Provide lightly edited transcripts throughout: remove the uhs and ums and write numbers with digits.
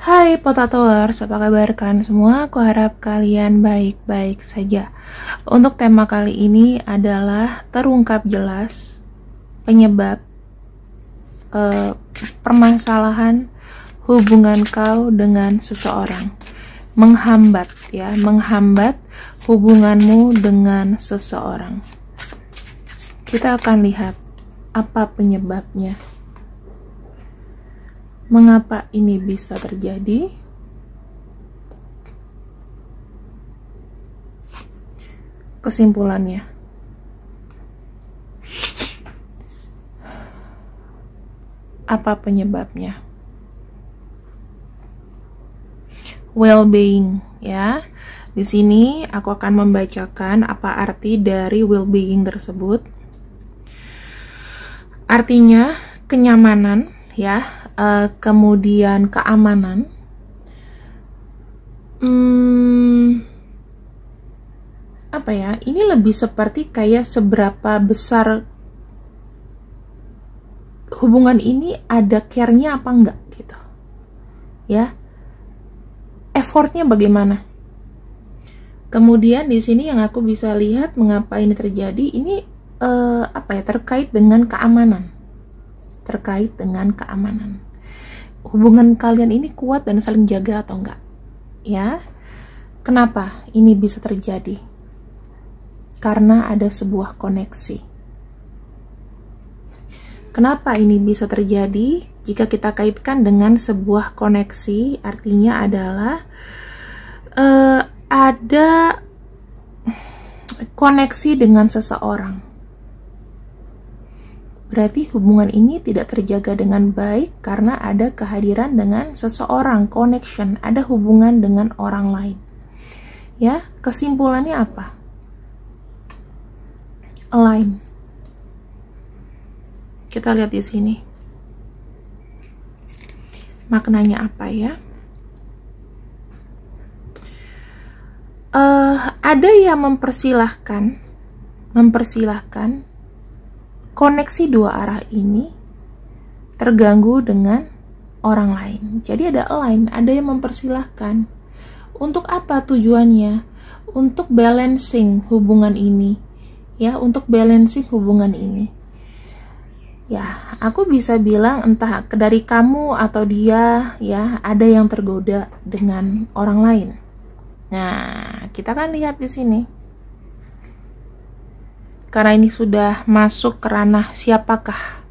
Hai Potatoers, apa kabar kalian semua? Aku harap kalian baik-baik saja. Untuk tema kali ini adalah terungkap jelas penyebab permasalahan hubungan kau dengan seseorang. Menghambat hubunganmu dengan seseorang. Kita akan lihat apa penyebabnya. Mengapa ini bisa terjadi? Kesimpulannya, apa penyebabnya? Well-being, ya. Di sini aku akan membacakan apa arti dari well-being tersebut. Artinya kenyamanan, ya. Kemudian keamanan, apa ya, ini lebih seperti kayak seberapa besar hubungan ini, ada care-nya apa enggak gitu ya, effortnya bagaimana. Kemudian di sini yang aku bisa lihat mengapa ini terjadi, ini terkait dengan keamanan. Hubungan kalian ini kuat dan saling jaga atau enggak, ya. Kenapa ini bisa terjadi? Karena ada sebuah koneksi. Kenapa ini bisa terjadi? Jika kita kaitkan dengan sebuah koneksi, artinya adalah ada koneksi dengan seseorang. Berarti hubungan ini tidak terjaga dengan baik karena ada kehadiran dengan seseorang, connection, ada hubungan dengan orang lain. Ya, kesimpulannya apa? Align. Kita lihat di sini. Maknanya apa ya? Ada yang mempersilahkan koneksi dua arah ini terganggu dengan orang lain. Jadi ada align, ada yang mempersilahkan. Untuk apa tujuannya? Untuk balancing hubungan ini. Ya, untuk balancing hubungan ini. Ya, aku bisa bilang entah dari kamu atau dia, ya, ada yang tergoda dengan orang lain. Nah, kita kan lihat di sini. Karena ini sudah masuk ke ranah siapakah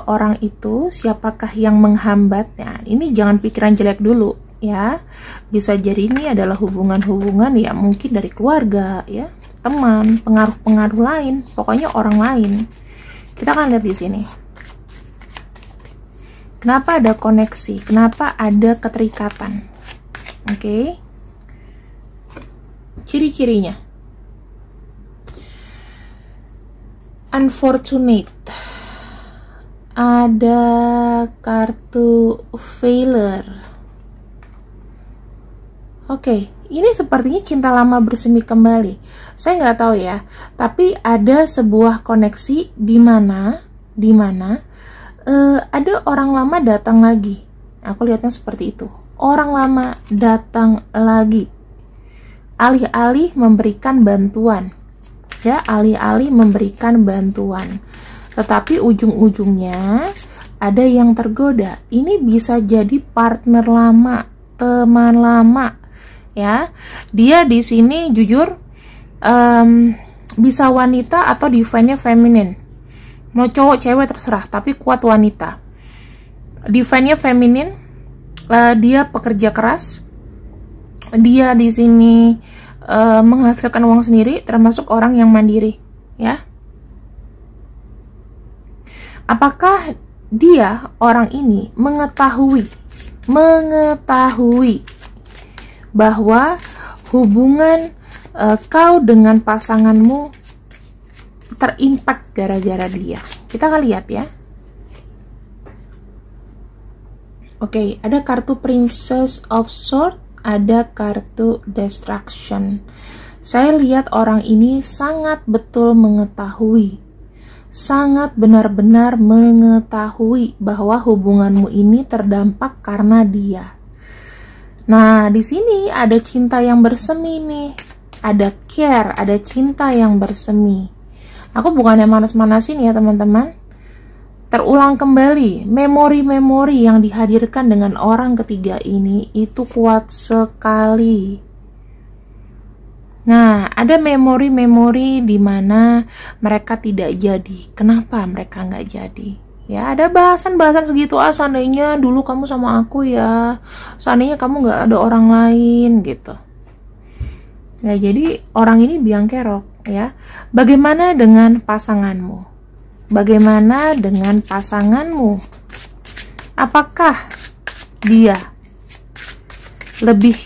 orang itu, siapakah yang menghambat. Nah, ini jangan pikiran jelek dulu, ya. Bisa jadi ini adalah hubungan-hubungan ya mungkin dari keluarga, ya, teman, pengaruh-pengaruh lain, pokoknya orang lain. Kita akan lihat di sini. Kenapa ada koneksi? Kenapa ada keterikatan? Oke. Ciri-cirinya. Unfortunate, ada kartu failure. Oke, ini sepertinya cinta lama bersemi kembali. Saya nggak tahu ya, tapi ada sebuah koneksi di mana ada orang lama datang lagi. Aku lihatnya seperti itu. Orang lama datang lagi, alih-alih memberikan bantuan. Ya, alih-alih memberikan bantuan, tetapi ujung-ujungnya ada yang tergoda. Ini bisa jadi partner lama, teman lama, ya. Dia di sini jujur bisa wanita atau divine-nya feminin, mau cowok cewek terserah, tapi kuat wanita. Divine-nya feminin, dia pekerja keras, dia di sini menghasilkan uang sendiri, termasuk orang yang mandiri, ya. Apakah dia, orang ini, mengetahui bahwa hubungan kau dengan pasanganmu terimpak gara-gara dia? Kita akan lihat ya. Oke, ada kartu Princess of Swords, ada kartu Destruction. Saya lihat orang ini sangat betul mengetahui, sangat benar-benar mengetahui bahwa hubunganmu ini terdampak karena dia. Nah, di sini ada cinta yang bersemi nih. Ada care, ada cinta yang bersemi. Aku bukannya manas-manasin ya, teman-teman. Terulang kembali, memori-memori yang dihadirkan dengan orang ketiga ini itu kuat sekali. Nah, ada memori-memori di mana mereka tidak jadi. Kenapa mereka nggak jadi? Ya, ada bahasan-bahasan segitu. Seandainya dulu kamu sama aku ya. Seandainya kamu nggak ada orang lain gitu. Ya, jadi orang ini biang kerok ya. Bagaimana dengan pasanganmu? Bagaimana dengan pasanganmu? Apakah dia lebih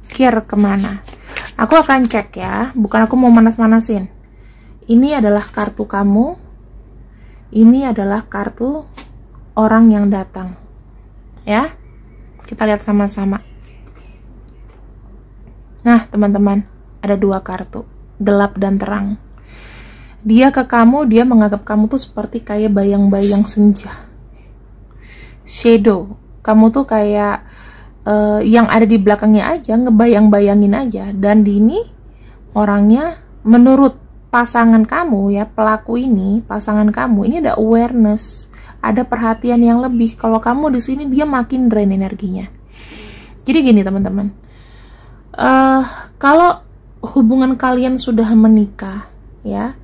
care kemana? Aku akan cek ya, bukan aku mau manas-manasin. Ini adalah kartu kamu. Ini adalah kartu orang yang datang. Ya, kita lihat sama-sama. Nah, teman-teman, ada dua kartu, gelap dan terang. Dia ke kamu, dia menganggap kamu tuh seperti kayak bayang-bayang senja. Shadow, kamu tuh kayak yang ada di belakangnya aja, ngebayang-bayangin aja. Dan ini orangnya menurut pasangan kamu ya, pelaku ini, pasangan kamu ini ada awareness, ada perhatian yang lebih. Kalau kamu di sini dia makin drain energinya. Jadi gini teman-teman, kalau hubungan kalian sudah menikah ya,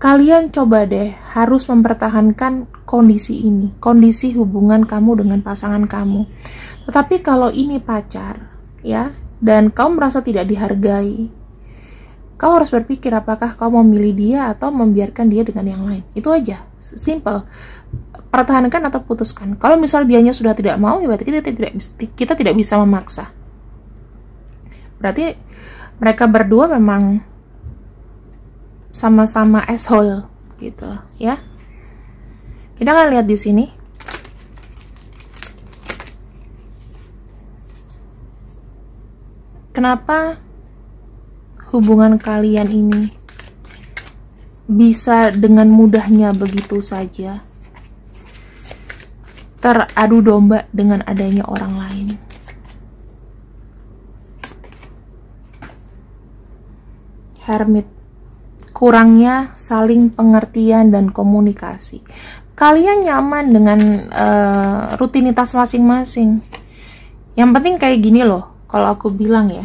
kalian coba deh harus mempertahankan kondisi ini, kondisi hubungan kamu dengan pasangan kamu. Tetapi kalau ini pacar, ya, dan kau merasa tidak dihargai, kau harus berpikir apakah kau memilih dia atau membiarkan dia dengan yang lain. Itu aja, simple. Pertahankan atau putuskan. Kalau misal dianya sudah tidak mau, ya berarti kita tidak bisa memaksa. Berarti mereka berdua memang sama-sama asshole, gitu, ya. Kita akan lihat di sini. Kenapa hubungan kalian ini bisa dengan mudahnya begitu saja teradu domba dengan adanya orang lain? Hermit, kurangnya saling pengertian dan komunikasi. Kalian nyaman dengan rutinitas masing-masing. Yang penting kayak gini loh. Kalau aku bilang ya,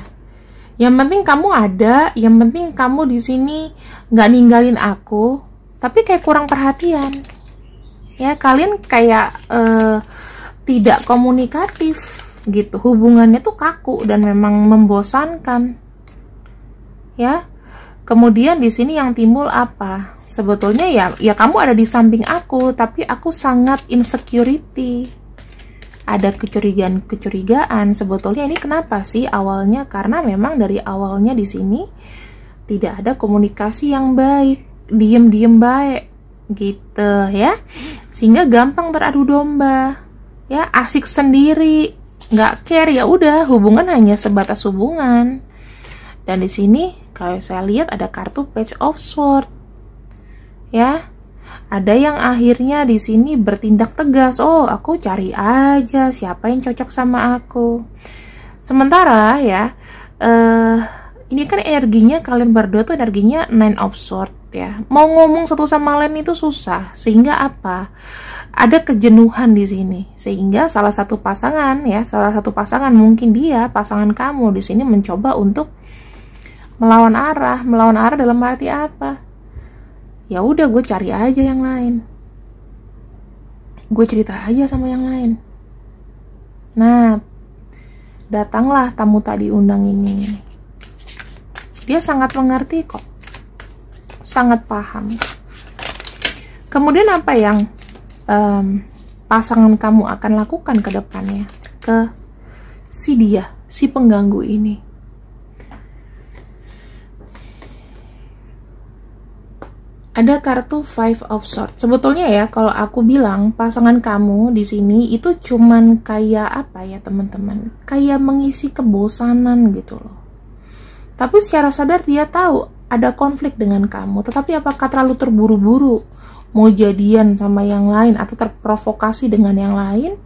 yang penting kamu ada, yang penting kamu di sini nggak ninggalin aku, tapi kayak kurang perhatian. Ya, kalian kayak tidak komunikatif gitu. Hubungannya tuh kaku dan memang membosankan. Ya, kemudian di sini yang timbul apa? Sebetulnya ya kamu ada di samping aku, tapi aku sangat insecurity. Ada kecurigaan. Sebetulnya ini kenapa sih awalnya? Karena memang dari awalnya di sini tidak ada komunikasi yang baik, diem baik gitu ya, sehingga gampang beradu domba ya, asik sendiri, nggak care, ya udah hubungan hanya sebatas hubungan. Dan di sini kalau saya lihat ada kartu Page of Swords ya. Ada yang akhirnya di sini bertindak tegas. Oh, aku cari aja siapa yang cocok sama aku. Sementara ya, ini kan energinya kalian berdua tuh energinya Nine of Swords ya. Mau ngomong satu sama lain itu susah. Sehingga apa? Ada kejenuhan di sini. Sehingga salah satu pasangan ya, salah satu pasangan mungkin dia, pasangan kamu di sini mencoba untuk melawan arah. Melawan arah dalam arti apa? Ya udah, gue cari aja yang lain, gue cerita aja sama yang lain. Nah, datanglah tamu tak diundang ini. Dia sangat mengerti kok, sangat paham. Kemudian apa yang pasangan kamu akan lakukan ke depannya ke si dia, si pengganggu ini? Ada kartu Five of Swords. Sebetulnya ya, kalau aku bilang pasangan kamu di sini itu cuman kayak apa ya teman-teman? Kayak mengisi kebosanan gitu loh. Tapi secara sadar dia tahu ada konflik dengan kamu. Tetapi apakah terlalu terburu-buru mau jadian sama yang lain atau terprovokasi dengan yang lain,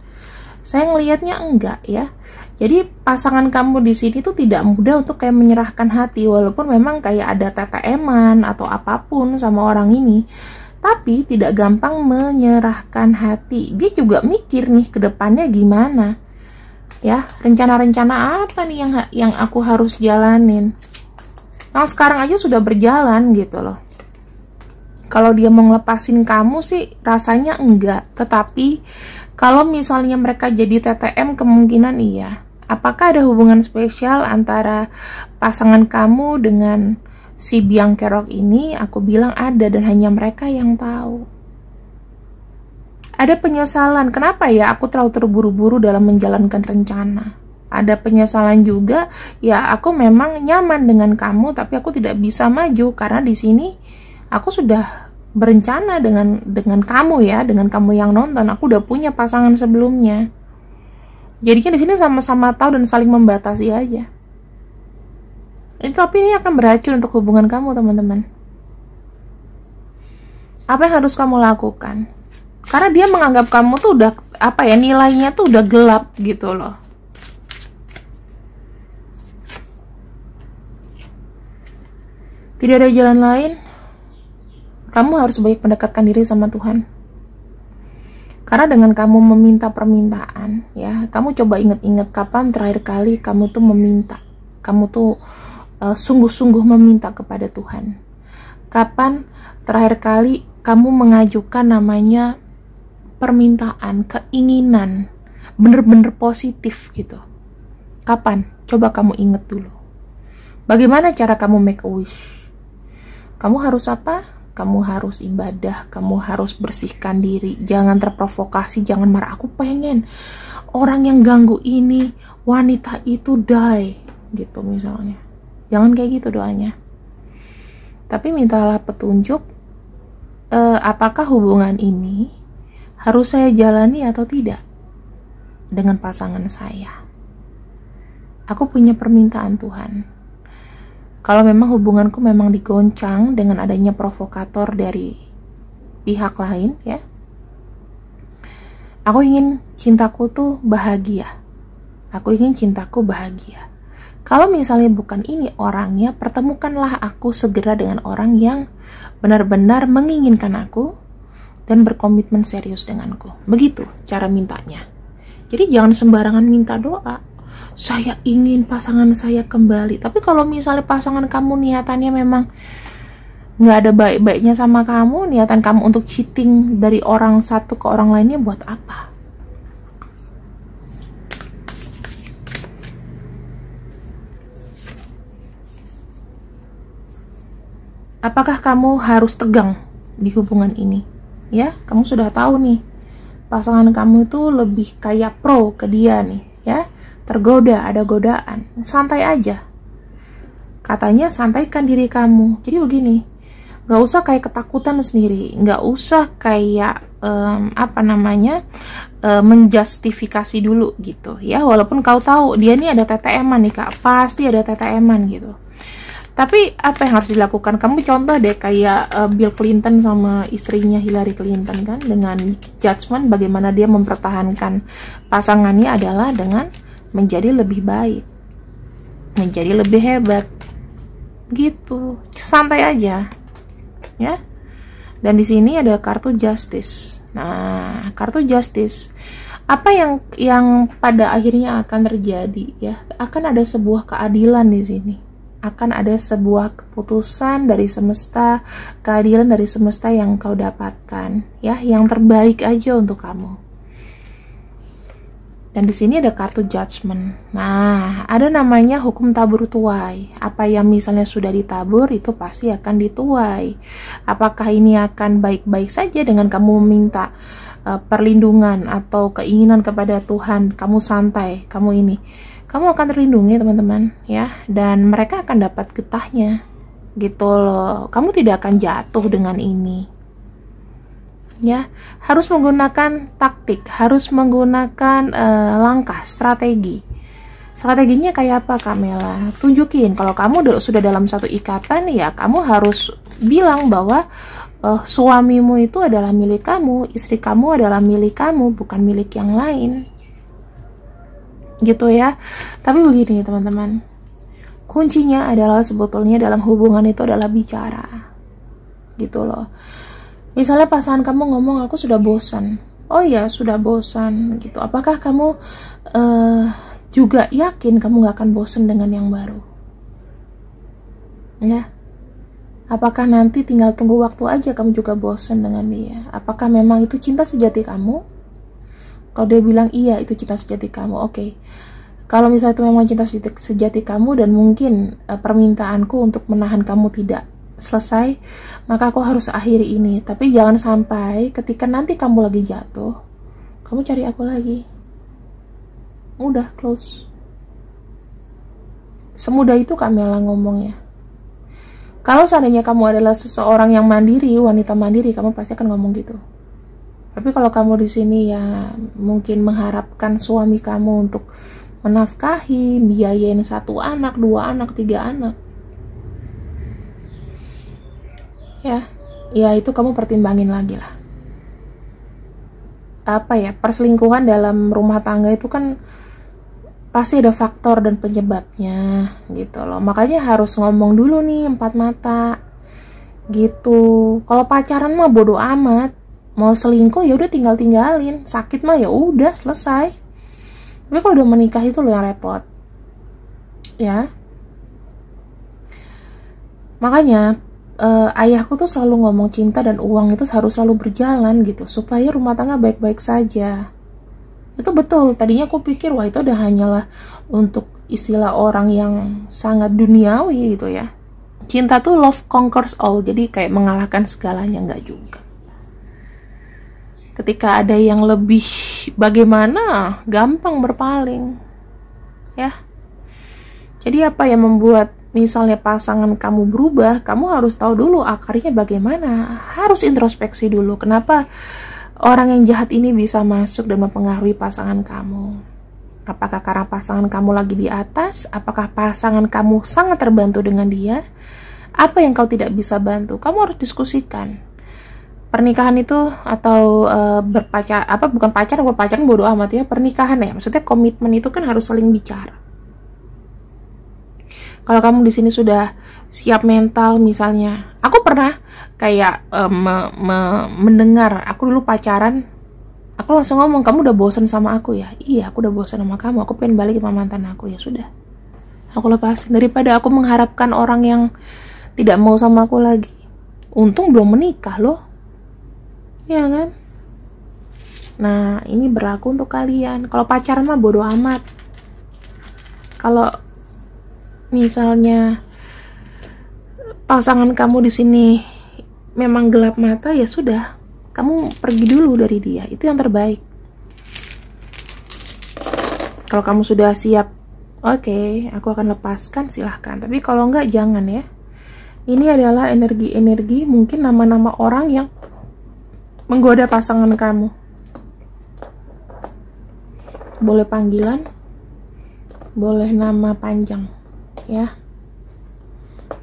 saya ngelihatnya enggak ya. Jadi pasangan kamu di sini tuh tidak mudah untuk kayak menyerahkan hati, walaupun memang kayak ada TTM-an atau apapun sama orang ini, tapi tidak gampang menyerahkan hati. Dia juga mikir nih ke depannya gimana. Ya, rencana-rencana apa nih yang aku harus jalanin. Yang sekarang aja sudah berjalan gitu loh. Kalau dia mau ngelepasin kamu sih rasanya enggak, tetapi kalau misalnya mereka jadi TTM kemungkinan iya. Apakah ada hubungan spesial antara pasangan kamu dengan si biang kerok ini? Aku bilang ada, dan hanya mereka yang tahu. Ada penyesalan, kenapa ya aku terlalu terburu-buru dalam menjalankan rencana. Ada penyesalan juga, ya aku memang nyaman dengan kamu, tapi aku tidak bisa maju karena di sini aku sudah berencana dengan kamu ya, dengan kamu yang nonton. Aku udah punya pasangan sebelumnya. Jadinya di sini sama-sama tahu dan saling membatasi aja. Tapi ini akan beracun untuk hubungan kamu, teman-teman. Apa yang harus kamu lakukan? Karena dia menganggap kamu tuh udah apa ya, nilainya tuh udah gelap gitu loh. Tidak ada jalan lain. Kamu harus banyak mendekatkan diri sama Tuhan. Karena dengan kamu meminta permintaan, ya, kamu coba ingat-ingat kapan terakhir kali kamu tuh meminta. Kamu tuh sungguh-sungguh meminta kepada Tuhan. Kapan terakhir kali kamu mengajukan namanya permintaan, keinginan, bener-bener positif gitu. Kapan? Coba kamu ingat dulu. Bagaimana cara kamu make a wish? Kamu harus apa? Kamu harus ibadah, kamu harus bersihkan diri, jangan terprovokasi, jangan marah. Aku pengen orang yang ganggu ini, wanita itu die, gitu misalnya. Jangan kayak gitu doanya. Tapi mintalah petunjuk, apakah hubungan ini harus saya jalani atau tidak dengan pasangan saya. Aku punya permintaan Tuhan. Kalau memang hubunganku memang digoncang dengan adanya provokator dari pihak lain, ya, aku ingin cintaku tuh bahagia. Aku ingin cintaku bahagia. Kalau misalnya bukan ini orangnya, pertemukanlah aku segera dengan orang yang benar-benar menginginkan aku dan berkomitmen serius denganku. Begitu cara mintanya. Jadi jangan sembarangan minta doa. Saya ingin pasangan saya kembali. Tapi kalau misalnya pasangan kamu niatannya memang nggak ada baik-baiknya sama kamu, niatan kamu untuk cheating dari orang satu ke orang lainnya, buat apa? Apakah kamu harus tegang di hubungan ini? Ya, kamu sudah tahu nih, pasangan kamu itu lebih kayak pro ke dia nih, ya. Tergoda, ada godaan, santai aja. Katanya santaikan diri kamu. Jadi begini, nggak usah kayak ketakutan sendiri, nggak usah kayak menjustifikasi dulu gitu ya. Walaupun kau tahu dia nih ada TTM-an nih kak, pasti ada TTM-an gitu. Tapi apa yang harus dilakukan? Kamu contoh deh kayak Bill Clinton sama istrinya Hillary Clinton kan, dengan judgement bagaimana dia mempertahankan pasangannya adalah dengan menjadi lebih baik, menjadi lebih hebat gitu. Santai aja ya. Dan di sini ada kartu justice. Nah, kartu justice, apa yang pada akhirnya akan terjadi ya? Akan ada sebuah keadilan di sini. Akan ada sebuah keputusan dari semesta, keadilan dari semesta yang kau dapatkan ya, yang terbaik aja untuk kamu. Dan di sini ada kartu judgment. Nah, ada namanya hukum tabur tuai. Apa yang misalnya sudah ditabur itu pasti akan dituai. Apakah ini akan baik-baik saja dengan kamu meminta perlindungan atau keinginan kepada Tuhan, kamu santai, kamu ini, kamu akan terlindungi teman-teman ya, dan mereka akan dapat getahnya gitu loh. Kamu tidak akan jatuh dengan ini. Ya, harus menggunakan taktik, harus menggunakan langkah, strategi. Strateginya kayak apa, Kamela? Tunjukin kalau kamu sudah dalam satu ikatan ya, kamu harus bilang bahwa suamimu itu adalah milik kamu, istri kamu adalah milik kamu, bukan milik yang lain. Gitu ya. Tapi begini teman-teman, kuncinya adalah sebetulnya dalam hubungan itu adalah bicara. Gitu loh. Misalnya pasangan kamu ngomong, aku sudah bosan. Oh ya, sudah bosan gitu. Apakah kamu juga yakin kamu gak akan bosan dengan yang baru? Ya. Apakah nanti tinggal tunggu waktu aja kamu juga bosan dengan dia? Apakah memang itu cinta sejati kamu? Kalau dia bilang iya, itu cinta sejati kamu, oke. Kalau misalnya itu memang cinta sejati kamu dan mungkin permintaanku untuk menahan kamu tidak selesai, maka aku harus akhiri ini. Tapi jangan sampai ketika nanti kamu lagi jatuh, kamu cari aku lagi. Udah, close. Semudah itu Kamela ngomongnya. Kalau seandainya kamu adalah seseorang yang mandiri, wanita mandiri, kamu pasti akan ngomong gitu. Tapi kalau kamu di sini ya mungkin mengharapkan suami kamu untuk menafkahi, biayain 1 anak, 2 anak, 3 anak, ya itu kamu pertimbangin lagi lah. Apa ya, perselingkuhan dalam rumah tangga itu kan pasti ada faktor dan penyebabnya gitu loh. Makanya harus ngomong dulu nih 4 mata gitu. Kalau pacaran mah bodo amat, mau selingkuh ya udah tinggalin, sakit mah ya udah selesai. Tapi kalau udah menikah itu loh yang repot ya. Makanya ayahku tuh selalu ngomong cinta dan uang itu harus selalu berjalan gitu, supaya rumah tangga baik-baik saja. Itu betul. Tadinya aku pikir wah itu udah hanyalah untuk istilah orang yang sangat duniawi gitu ya. Cinta tuh love conquers all, jadi kayak mengalahkan segalanya, enggak juga. Ketika ada yang lebih bagaimana, gampang berpaling ya. Jadi apa yang membuat misalnya pasangan kamu berubah, kamu harus tahu dulu akarnya bagaimana. Harus introspeksi dulu, kenapa orang yang jahat ini bisa masuk dan mempengaruhi pasangan kamu. Apakah karena pasangan kamu lagi di atas? Apakah pasangan kamu sangat terbantu dengan dia? Apa yang kau tidak bisa bantu? Kamu harus diskusikan. Pernikahan itu atau bukan pacaran bodo amat ya. Pernikahan ya, maksudnya komitmen itu kan harus saling bicara. Kalau kamu di sini sudah siap mental, misalnya, aku pernah kayak mendengar, aku dulu pacaran, aku langsung ngomong, kamu udah bosan sama aku ya? Iya, aku udah bosan sama kamu, aku pengen balik sama mantan aku. Ya sudah, aku lepasin, daripada aku mengharapkan orang yang tidak mau sama aku lagi. Untung belum menikah loh, ya kan? Nah, ini berlaku untuk kalian. Kalau pacaran mah bodo amat. Kalau misalnya pasangan kamu di sini memang gelap mata, ya sudah, kamu pergi dulu dari dia. Itu yang terbaik. Kalau kamu sudah siap, oke, aku akan lepaskan, silahkan. Tapi kalau enggak, jangan ya. Ini adalah energi-energi, mungkin nama-nama orang yang menggoda pasangan kamu. Boleh panggilan, boleh nama panjang ya.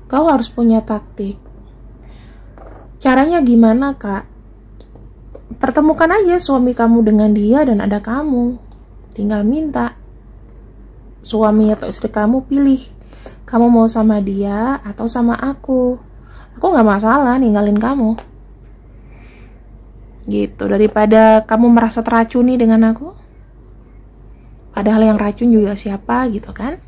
Kau harus punya taktik. Caranya gimana, Kak? Pertemukan aja suami kamu dengan dia dan ada kamu. Tinggal minta suami atau istri kamu pilih, kamu mau sama dia atau sama aku. Aku nggak masalah ninggalin kamu. Gitu, daripada kamu merasa teracuni dengan aku. Padahal yang racun juga siapa gitu kan.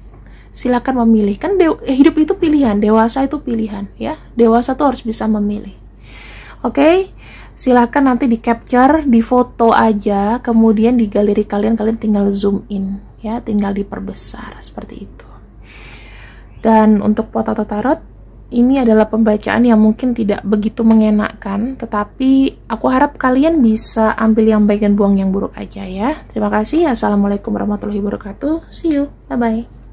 Silakan memilih, kan hidup itu pilihan, dewasa itu pilihan ya. Dewasa tuh harus bisa memilih. Oke, silakan nanti di capture, di foto aja, kemudian di galeri kalian tinggal zoom in ya, tinggal diperbesar seperti itu. Dan untuk Potato Tarot, ini adalah pembacaan yang mungkin tidak begitu mengenakan, tetapi aku harap kalian bisa ambil yang baik dan buang yang buruk aja ya. Terima kasih. Assalamualaikum warahmatullahi wabarakatuh. See you. Bye bye.